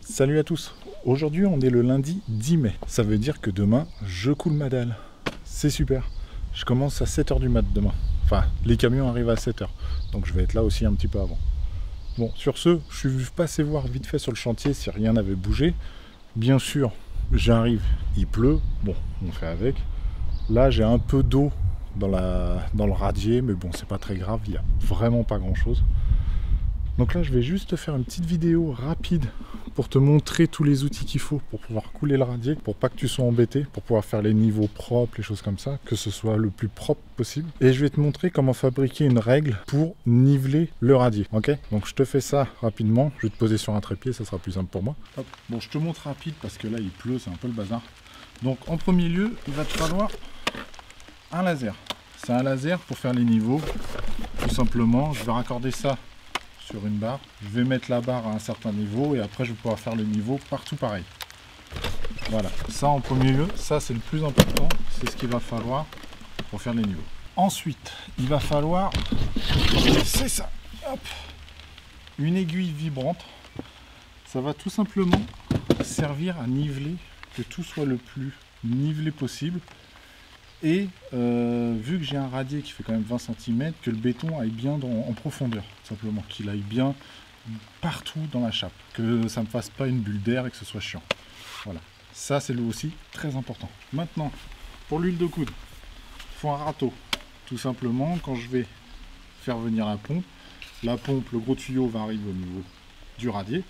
Salut à tous. Aujourd'hui on est le lundi 10 mai. Ça veut dire que demain je coule ma dalle. C'est super. Je commence à 7 h du mat demain. Enfin, les camions arrivent à 7 h. Donc je vais être là aussi un petit peu avant. Bon, sur ce, je suis passé voir vite fait sur le chantier si rien n'avait bougé. Bien sûr, j'arrive, il pleut. Bon, on fait avec. Là, j'ai un peu d'eau dans le radier, mais bon, c'est pas très grave, il n'y a vraiment pas grand chose. Donc là, je vais juste faire une petite vidéo rapide pour te montrer tous les outils qu'il faut pour pouvoir couler le radier, pour pas que tu sois embêté, pour pouvoir faire les niveaux propres, les choses comme ça, que ce soit le plus propre possible. Et je vais te montrer comment fabriquer une règle pour niveler le radier, ok? Donc je te fais ça rapidement, je vais te poser sur un trépied, ça sera plus simple pour moi. Hop. Bon, je te montre rapide parce que là, il pleut, c'est un peu le bazar. Donc en premier lieu, il va te falloir un laser. C'est un laser pour faire les niveaux, tout simplement. Je vais raccorder ça sur une barre, je vais mettre la barre à un certain niveau et après je vais pouvoir faire le niveau partout pareil. Voilà, ça en premier lieu, ça c'est le plus important, c'est ce qu'il va falloir pour faire les niveaux. Ensuite, il va falloir, c'est ça, hop, une aiguille vibrante. Ça va tout simplement servir à niveler, que tout soit le plus nivelé possible. Et vu que j'ai un radier qui fait quand même 20 cm, que le béton aille bien en profondeur, simplement, qu'il aille bien partout dans la chape, que ça ne me fasse pas une bulle d'air et que ce soit chiant. Voilà, ça c'est lui aussi très important. Maintenant, pour l'huile de coude, il faut un râteau. Tout simplement, quand je vais faire venir la pompe, le gros tuyau va arriver au niveau du radier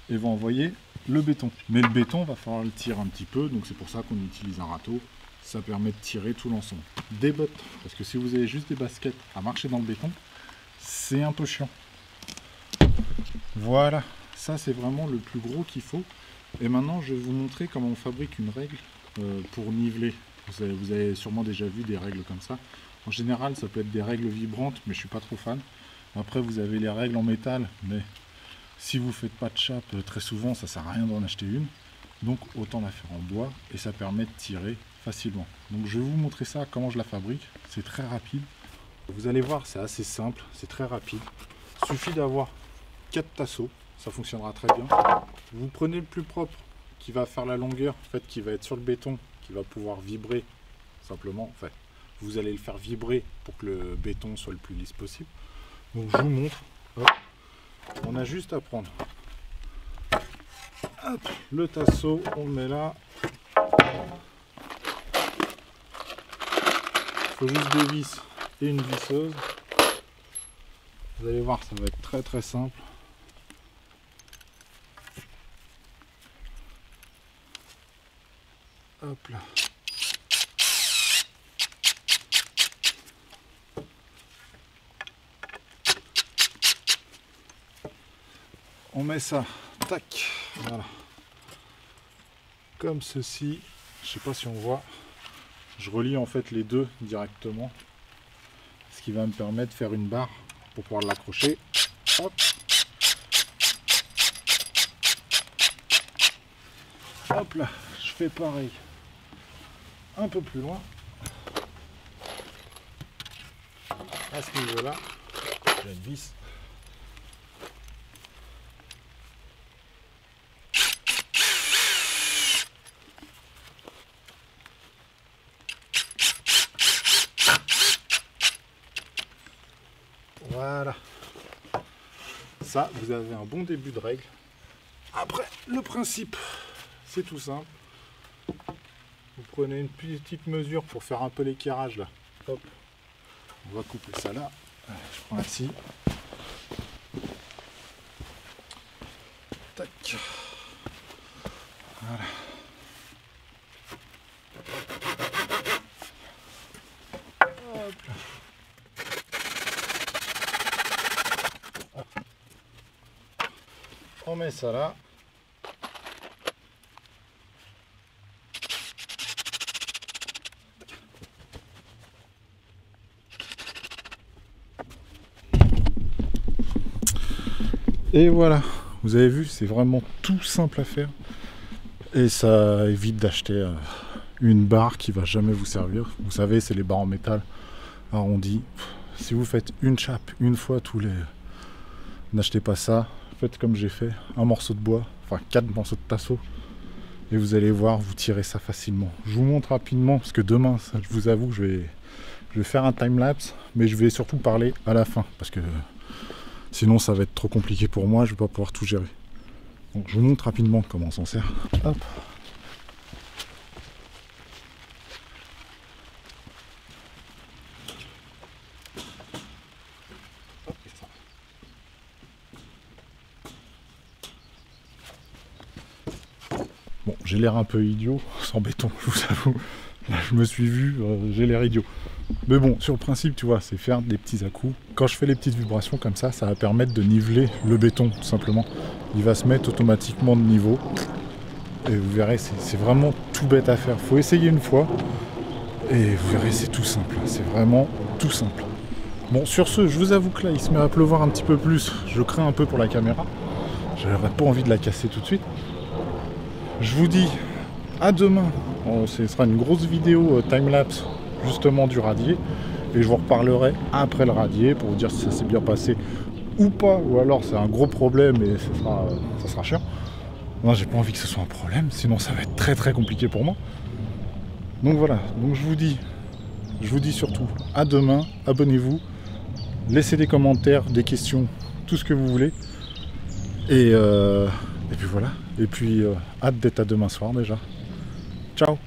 et va envoyer le béton. Mais le béton, va falloir le tirer un petit peu, donc c'est pour ça qu'on utilise un râteau. Ça permet de tirer tout l'ensemble. Des bottes, parce que si vous avez juste des baskets à marcher dans le béton, c'est un peu chiant. Voilà, ça c'est vraiment le plus gros qu'il faut. Et maintenant, je vais vous montrer comment on fabrique une règle pour niveler. Vous avez sûrement déjà vu des règles comme ça. En général, ça peut être des règles vibrantes, mais je suis pas trop fan. Après, vous avez les règles en métal, mais si vous faites pas de chape, très souvent, ça sert à rien d'en acheter une. Donc autant la faire en bois et ça permet de tirer facilement. Donc je vais vous montrer ça, comment je la fabrique. C'est très rapide. Vous allez voir, c'est assez simple, c'est très rapide. Il suffit d'avoir 4 tasseaux, ça fonctionnera très bien. Vous prenez le plus propre qui va faire la longueur, en fait, qui va être sur le béton, qui va pouvoir vibrer simplement. En fait, vous allez le faire vibrer pour que le béton soit le plus lisse possible. Donc je vous montre. Hop. On a juste à prendre. Hop, le tasseau, on le met là. Il faut juste des vis et une visseuse. Vous allez voir, ça va être très très simple. Hop là. On met ça, tac, voilà. Comme ceci, je sais pas si on voit, je relie en fait les deux directement, ce qui va me permettre de faire une barre pour pouvoir l'accrocher. Hop. Hop là, je fais pareil, un peu plus loin, à ce niveau-là, j'ai une vis. Voilà, ça vous avez un bon début de règle. Après le principe c'est tout simple, vous prenez une petite mesure pour faire un peu l'éclairage là. Hop, on va couper ça là. Allez, je prends la scie, tac, voilà. Hop là. On met ça là. Et voilà, vous avez vu, c'est vraiment tout simple à faire. Et ça évite d'acheter une barre qui va jamais vous servir. Vous savez, c'est les barres en métal arrondies. Si vous faites une chape une fois tous les... N'achetez pas ça. faites comme j'ai fait, un morceau de bois, enfin 4 morceaux de tasseau, et vous allez voir, vous tirez ça facilement. Je vous montre rapidement, parce que demain, ça, je vous avoue, je vais faire un time-lapse, mais je vais surtout parler à la fin, parce que sinon ça va être trop compliqué pour moi, je vais pas pouvoir tout gérer. Donc je vous montre rapidement comment on s'en sert. Hop. Bon, j'ai l'air un peu idiot, sans béton, je vous avoue. Là, je me suis vu, j'ai l'air idiot. Mais bon, sur le principe, tu vois, c'est faire des petits à-coups. Quand je fais les petites vibrations comme ça va permettre de niveler le béton, tout simplement. Il va se mettre automatiquement de niveau. Et vous verrez, c'est vraiment tout bête à faire. Il faut essayer une fois. Et vous verrez, c'est tout simple. C'est vraiment tout simple. Bon, sur ce, je vous avoue que là, il se met à pleuvoir un petit peu plus. Je crains un peu pour la caméra. J'aurais pas envie de la casser tout de suite. Je vous dis à demain. Ce sera une grosse vidéo time-lapse justement du radier. Et je vous reparlerai après le radier pour vous dire si ça s'est bien passé ou pas. Ou alors c'est un gros problème et ça sera chiant. Non, j'ai pas envie que ce soit un problème, sinon ça va être très très compliqué pour moi. Donc voilà, donc je vous dis surtout à demain, abonnez-vous, laissez des commentaires, des questions, tout ce que vous voulez. Et puis voilà, et puis hâte d'être à demain soir déjà. Ciao.